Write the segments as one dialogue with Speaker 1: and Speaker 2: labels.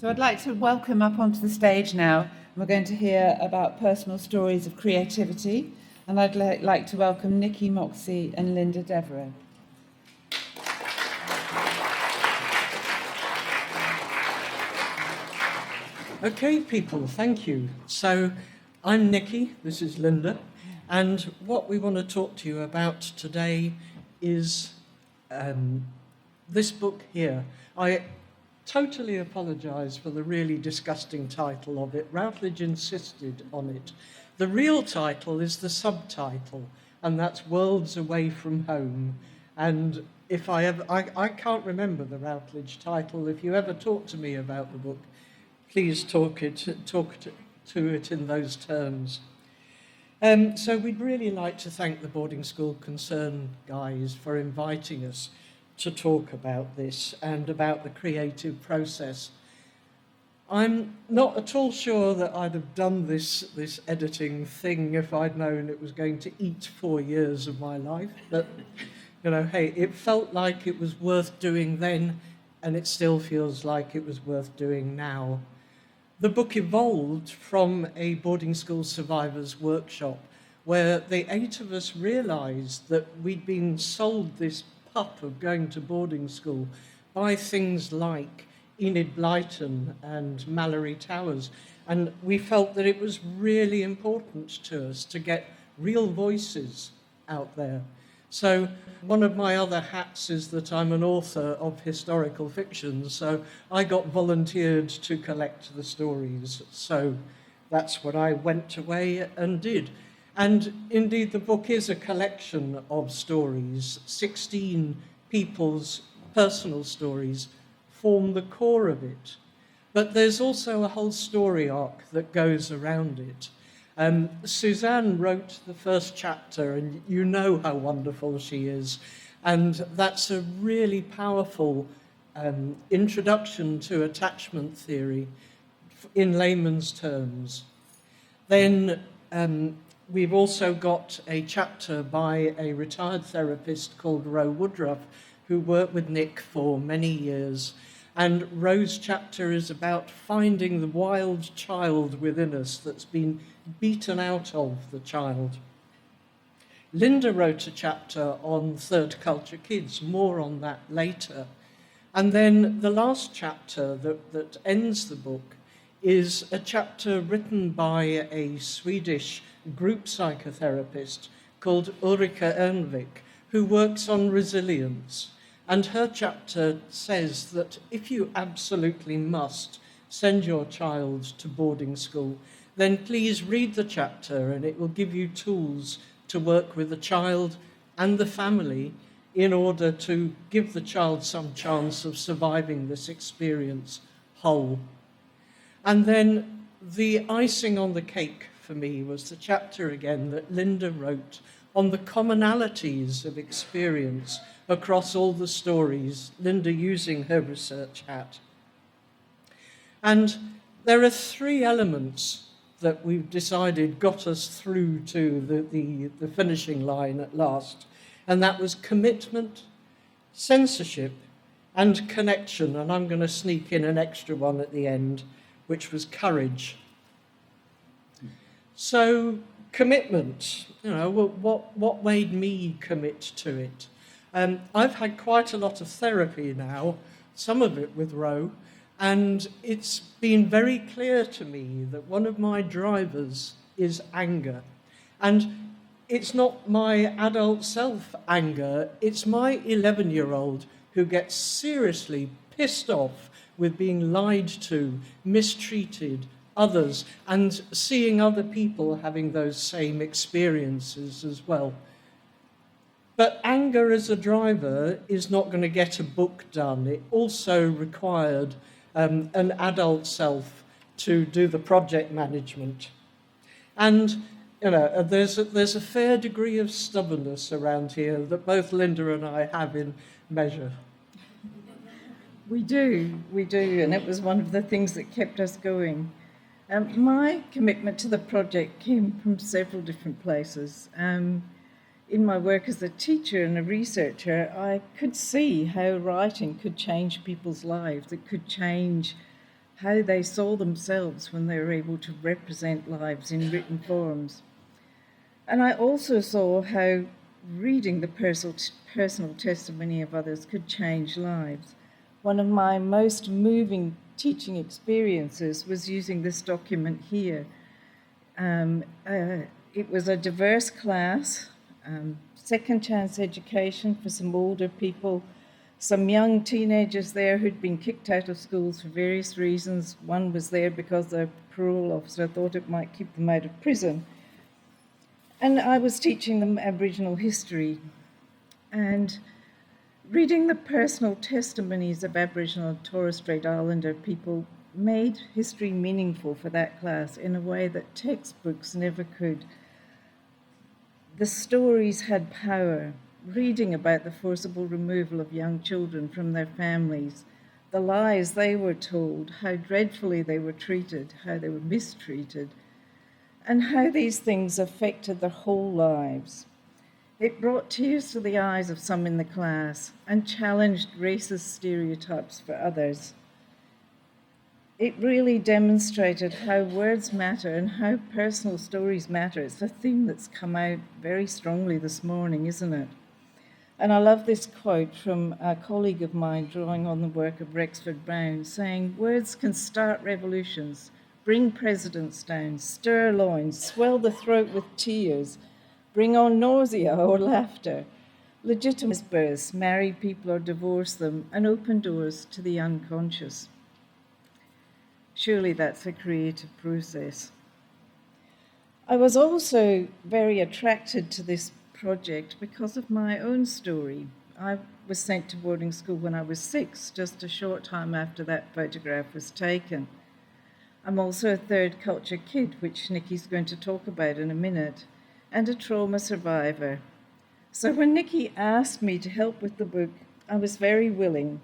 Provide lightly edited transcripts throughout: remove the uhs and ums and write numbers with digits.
Speaker 1: So I'd like to welcome up onto the stage now. We're going to hear about personal stories of creativity, and I'd like to welcome Nicky, Moxey and Linda Devereux.
Speaker 2: Okay, people, thank you. So I'm Nicky, this is Linda, and what we want to talk to you about today is this book here. I totally apologise for the really disgusting title of it. Routledge insisted on it. The real title is the subtitle, and that's Worlds Away from Home. And if I can't remember the Routledge title. If you ever talk to me about the book, please talk to it in those terms. So we'd really like to thank the Boarding School Concern guys for inviting us to talk about this and about the creative process. I'm not at all sure that I'd have done this editing thing if I'd known it was going to eat 4 years of my life, but hey, it felt like it was worth doing then, and it still feels like it was worth doing now. The book evolved from a boarding school survivors workshop where the 8 of us realised that we'd been sold this pup of going to boarding school by things like Enid Blyton and Mallory Towers, and we felt that it was really important to us to get real voices out there. So one of my other hats is that I'm an author of historical fiction, so I got volunteered to collect the stories. So that's what I went away and did. And indeed, the book is a collection of stories. 16 people's personal stories form the core of it. But there's also a whole story arc that goes around it. Suzanne wrote the first chapter, and you know how wonderful she is. And that's a really powerful introduction to attachment theory in layman's terms. Then we've also got a chapter by a retired therapist called Ro Woodruff, who worked with Nick for many years. And Ro's chapter is about finding the wild child within us that's been beaten out of the child. Linda wrote a chapter on third culture kids, more on that later. And then the last chapter that ends the book is a chapter written by a Swedish group psychotherapist called Ulrika Ernvik, who works on resilience. And her chapter says that if you absolutely must send your child to boarding school, then please read the chapter, and it will give you tools to work with the child and the family in order to give the child some chance of surviving this experience whole. And then the icing on the cake for me was the chapter again that Linda wrote on the commonalities of experience across all the stories, Linda using her research hat. And there are 3 elements that we've decided got us through to the finishing line at last, and that was commitment, censorship, and connection, and I'm going to sneak in an extra one at the end, which was courage. So commitment, what made me commit to it? I've had quite a lot of therapy now, some of it with Ro, and it's been very clear to me that one of my drivers is anger. And it's not my adult self anger, it's my 11-year-old who gets seriously pissed off with being lied to, mistreated, others, and seeing other people having those same experiences as well. But anger as a driver is not going to get a book done. It also required an adult self to do the project management. And there's a fair degree of stubbornness around here that both Linda and I have in measure.
Speaker 3: We do, and it was one of the things that kept us going. My commitment to the project came from several different places. In my work as a teacher and a researcher, I could see how writing could change people's lives. It could change how they saw themselves when they were able to represent lives in written forms. And I also saw how reading the personal testimony of others could change lives. One of my most moving teaching experiences was using this document here. It was a diverse class, second chance education for some older people, some young teenagers there who'd been kicked out of schools for various reasons. One was there because their parole officer thought it might keep them out of prison. And I was teaching them Aboriginal history. And reading the personal testimonies of Aboriginal and Torres Strait Islander people made history meaningful for that class in a way that textbooks never could. The stories had power. Reading about the forcible removal of young children from their families, the lies they were told, how dreadfully they were treated, how they were mistreated, and how these things affected their whole lives. It brought tears to the eyes of some in the class and challenged racist stereotypes for others. It really demonstrated how words matter and how personal stories matter. It's a theme that's come out very strongly this morning, isn't it? And I love this quote from a colleague of mine drawing on the work of Rexford Brown, saying, "Words can start revolutions, bring presidents down, stir loins, swell the throat with tears, bring on nausea or laughter, legitimize births, marry people or divorce them, and open doors to the unconscious." Surely that's a creative process. I was also very attracted to this project because of my own story. I was sent to boarding school when I was 6, just a short time after that photograph was taken. I'm also a third culture kid, which Nicky's going to talk about in a minute, and a trauma survivor. So when Nicky asked me to help with the book, I was very willing.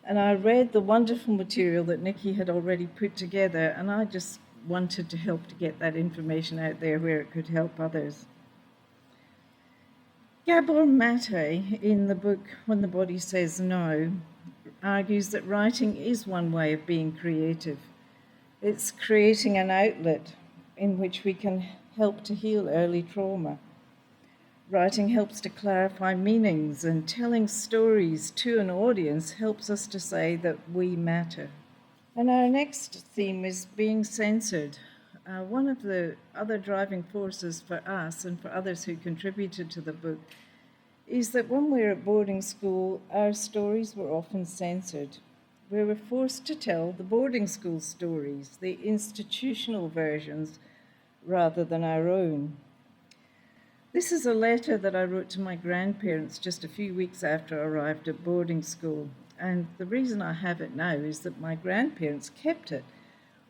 Speaker 3: And I read the wonderful material that Nicky had already put together, and I just wanted to help to get that information out there where it could help others. Gabor Mate, in the book When the Body Says No, argues that writing is one way of being creative. It's creating an outlet in which we can help to heal early trauma. Writing helps to clarify meanings, and telling stories to an audience helps us to say that we matter. And our next theme is being censored. One of the other driving forces for us and for others who contributed to the book is that when we were at boarding school, our stories were often censored. We were forced to tell the boarding school stories, the institutional versions, rather than our own. This is a letter that I wrote to my grandparents just a few weeks after I arrived at boarding school. And the reason I have it now is that my grandparents kept it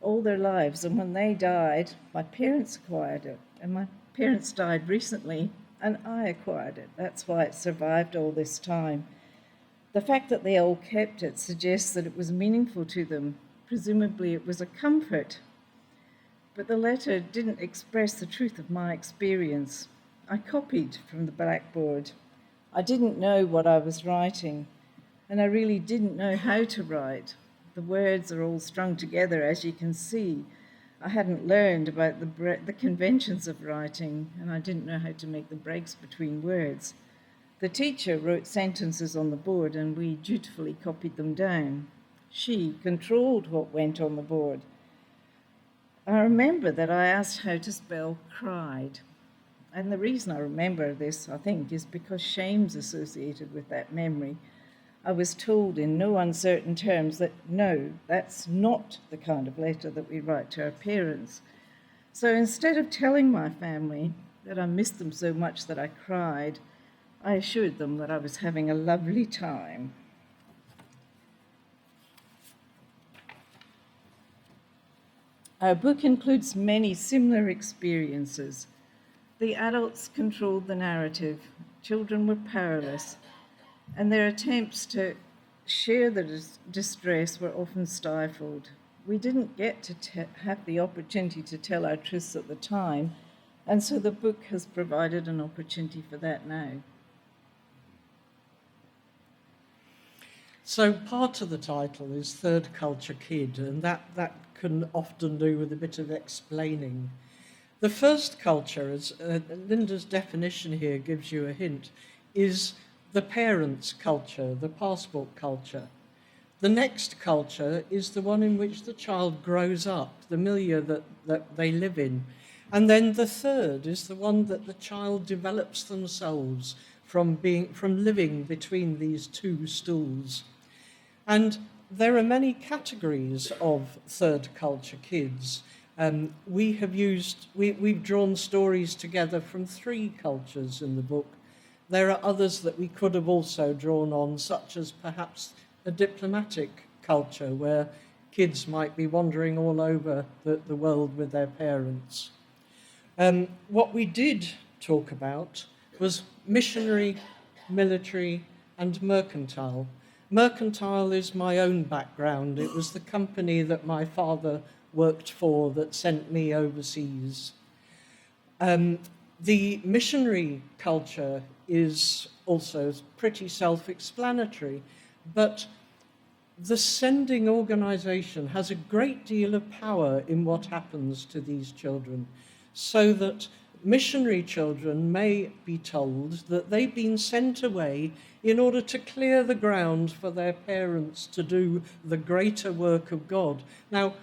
Speaker 3: all their lives. And when they died, my parents acquired it. And my parents died recently, and I acquired it. That's why it survived all this time. The fact that they all kept it suggests that it was meaningful to them. Presumably it was a comfort. But the letter didn't express the truth of my experience. I copied from the blackboard. I didn't know what I was writing, and I really didn't know how to write. The words are all strung together, as you can see. I hadn't learned about the conventions of writing, and I didn't know how to make the breaks between words. The teacher wrote sentences on the board, and we dutifully copied them down. She controlled what went on the board. I remember that I asked how to spell cried. And the reason I remember this, I think, is because shame's associated with that memory. I was told in no uncertain terms that no, that's not the kind of letter that we write to our parents. So instead of telling my family that I missed them so much that I cried, I assured them that I was having a lovely time. Our book includes many similar experiences. The adults controlled the narrative. Children were powerless, and their attempts to share the distress were often stifled. We didn't get to have the opportunity to tell our truths at the time, and so the book has provided an opportunity for that now.
Speaker 2: So part of the title is Third Culture Kid, and that can often do with a bit of explaining. The first culture, as Linda's definition here gives you a hint, is the parents' culture, the passport culture. The next culture is the one in which the child grows up, the milieu that they live in. And then the third is the one that the child develops themselves from living between these two stools. And there are many categories of third culture kids. We've drawn stories together from 3 cultures in the book. There are others that we could have also drawn on, such as perhaps a diplomatic culture where kids might be wandering all over the world with their parents. What we did talk about was missionary, military, and mercantile. Mercantile is my own background. It was the company that my father worked for that sent me overseas. The missionary culture is also pretty self-explanatory, but the sending organisation has a great deal of power in what happens to these children, so that missionary children may be told that they've been sent away in order to clear the ground for their parents to do the greater work of God. Now,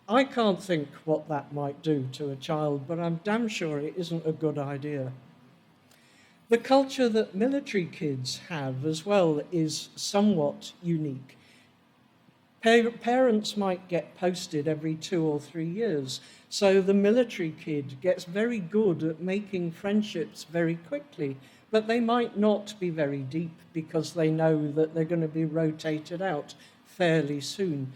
Speaker 2: I can't think what that might do to a child, but I'm damn sure it isn't a good idea. The culture that military kids have as well is somewhat unique. Parents might get posted every 2 or 3 years, so the military kid gets very good at making friendships very quickly, but they might not be very deep because they know that they're going to be rotated out fairly soon.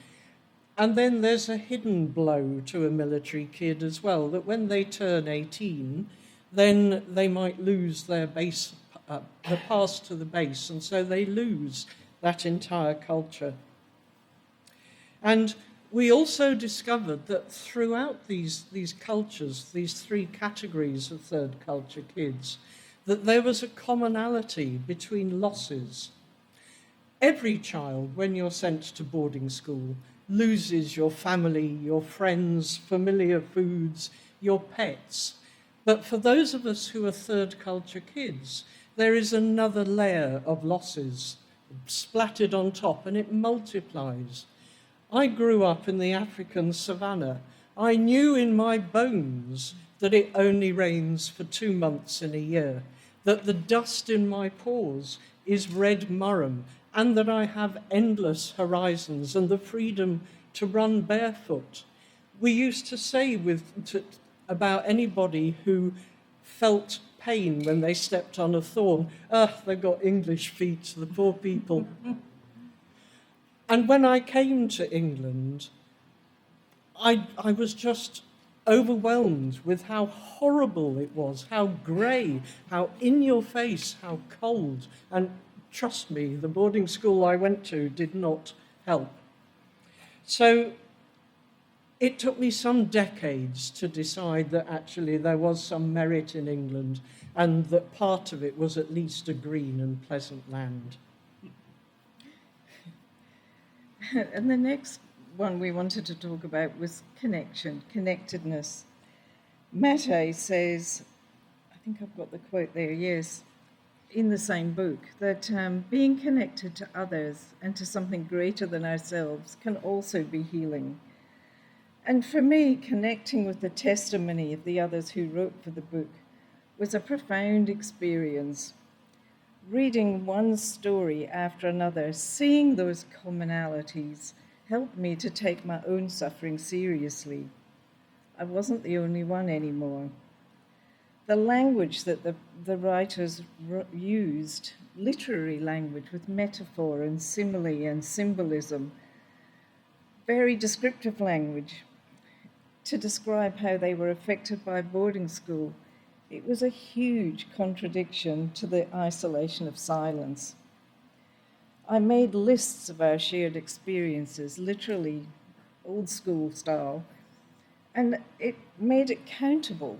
Speaker 2: And then there's a hidden blow to a military kid as well, that when they turn 18, then they might lose their base, the pass to the base, and so they lose that entire culture. And we also discovered that throughout these cultures, these 3 categories of third culture kids, that there was a commonality between losses. Every child, when you're sent to boarding school, loses your family, your friends, familiar foods, your pets. But for those of us who are third culture kids, there is another layer of losses splattered on top, and it multiplies. I grew up in the African savannah. I knew in my bones that it only rains for 2 months in a year, that the dust in my pores is red murram, and that I have endless horizons and the freedom to run barefoot. We used to say about anybody who felt pain when they stepped on a thorn, they've got English feet, the poor people. And when I came to England, I was just overwhelmed with how horrible it was, how grey, how in your face, how cold. And trust me, the boarding school I went to did not help. So it took me some decades to decide that actually there was some merit in England, and that part of it was at least a green and pleasant land.
Speaker 3: And the next one we wanted to talk about was connection, connectedness. Mattei says, I think I've got the quote there, yes, in the same book, that being connected to others and to something greater than ourselves can also be healing. And for me, connecting with the testimony of the others who wrote for the book was a profound experience. Reading one story after another, seeing those commonalities helped me to take my own suffering seriously. I wasn't the only one anymore. The language that the writers used, literary language with metaphor and simile and symbolism, very descriptive language to describe how they were affected by boarding school, it was a huge contradiction to the isolation of silence. I made lists of our shared experiences, literally old school style, and it made it countable.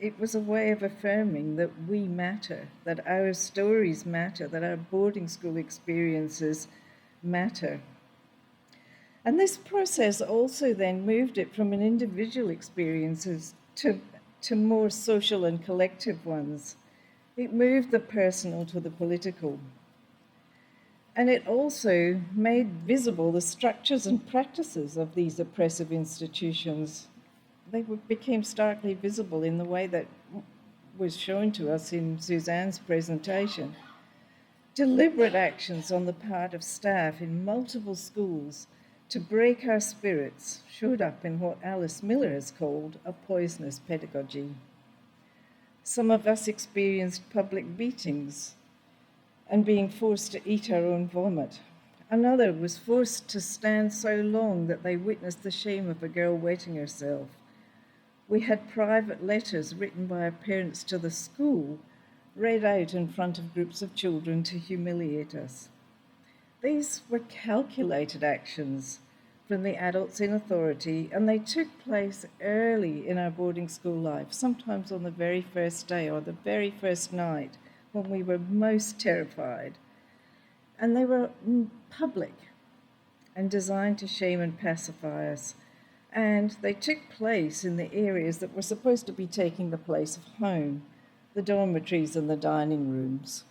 Speaker 3: It was a way of affirming that we matter, that our stories matter, that our boarding school experiences matter. And this process also then moved it from an individual experiences to more social and collective ones. It moved the personal to the political. And it also made visible the structures and practices of these oppressive institutions. They became starkly visible in the way that was shown to us in Suzanne's presentation. Deliberate actions on the part of staff in multiple schools to break our spirits showed up in what Alice Miller has called a poisonous pedagogy. Some of us experienced public beatings and being forced to eat our own vomit. Another was forced to stand so long that they witnessed the shame of a girl wetting herself. We had private letters written by our parents to the school, read out in front of groups of children to humiliate us. These were calculated actions from the adults in authority, and they took place early in our boarding school life, sometimes on the very first day or the very first night when we were most terrified. And they were public and designed to shame and pacify us. And they took place in the areas that were supposed to be taking the place of home, the dormitories and the dining rooms.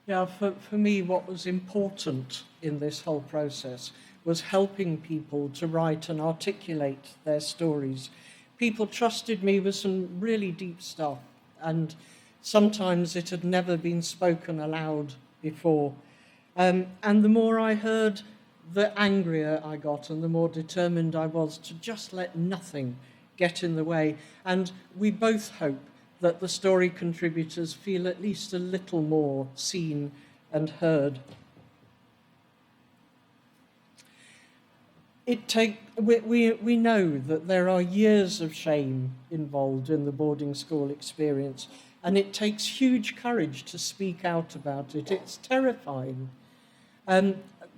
Speaker 2: Yeah, for me, what was important in this whole process was helping people to write and articulate their stories. People trusted me with some really deep stuff, and sometimes it had never been spoken aloud before. And the more I heard, the angrier I got and the more determined I was to just let nothing get in the way. And we both hope that the story contributors feel at least a little more seen and heard. We know that there are years of shame involved in the boarding school experience, and it takes huge courage to speak out about it. It's terrifying.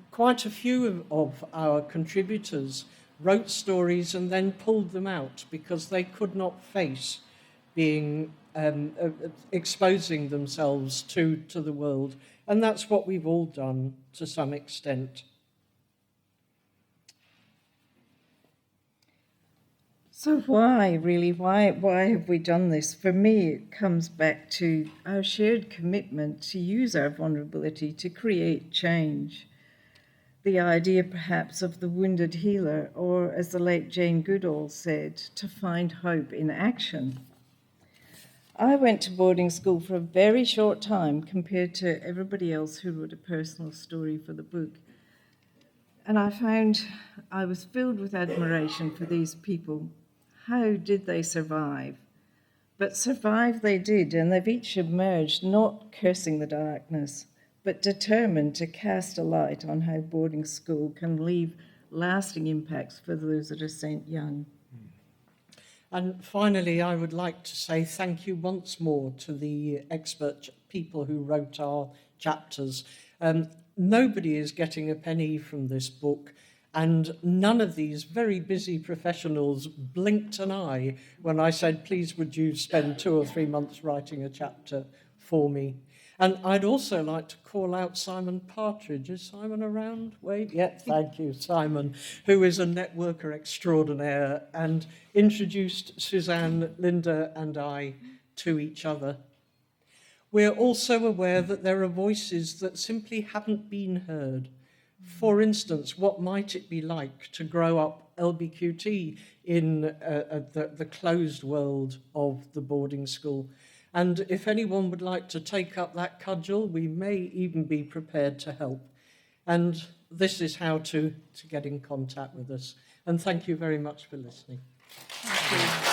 Speaker 2: Quite a few of our contributors wrote stories and then pulled them out because they could not face being exposing themselves to the world. And that's what we've all done to some extent.
Speaker 3: So why have we done this? For me, it comes back to our shared commitment to use our vulnerability to create change. The idea perhaps of the wounded healer, or as the late Jane Goodall said, to find hope in action. I went to boarding school for a very short time compared to everybody else who wrote a personal story for the book. And I found I was filled with admiration for these people. How did they survive? But survive they did, and they've each emerged not cursing the darkness, but determined to cast a light on how boarding school can leave lasting impacts for those that are sent young.
Speaker 2: And finally, I would like to say thank you once more to the expert people who wrote our chapters. Nobody is getting a penny from this book, and none of these very busy professionals blinked an eye when I said, please would you spend 2 or 3 months writing a chapter for me. And I'd also like to call out Simon Partridge. Is Simon around? Wait, yeah, thank you, Simon, who is a networker extraordinaire and introduced Suzanne, Linda, and I to each other. We're also aware that there are voices that simply haven't been heard. For instance, what might it be like to grow up LBQT in the closed world of the boarding school? And if anyone would like to take up that cudgel, we may even be prepared to help. And this is how to get in contact with us. And thank you very much for listening.
Speaker 3: Thank you.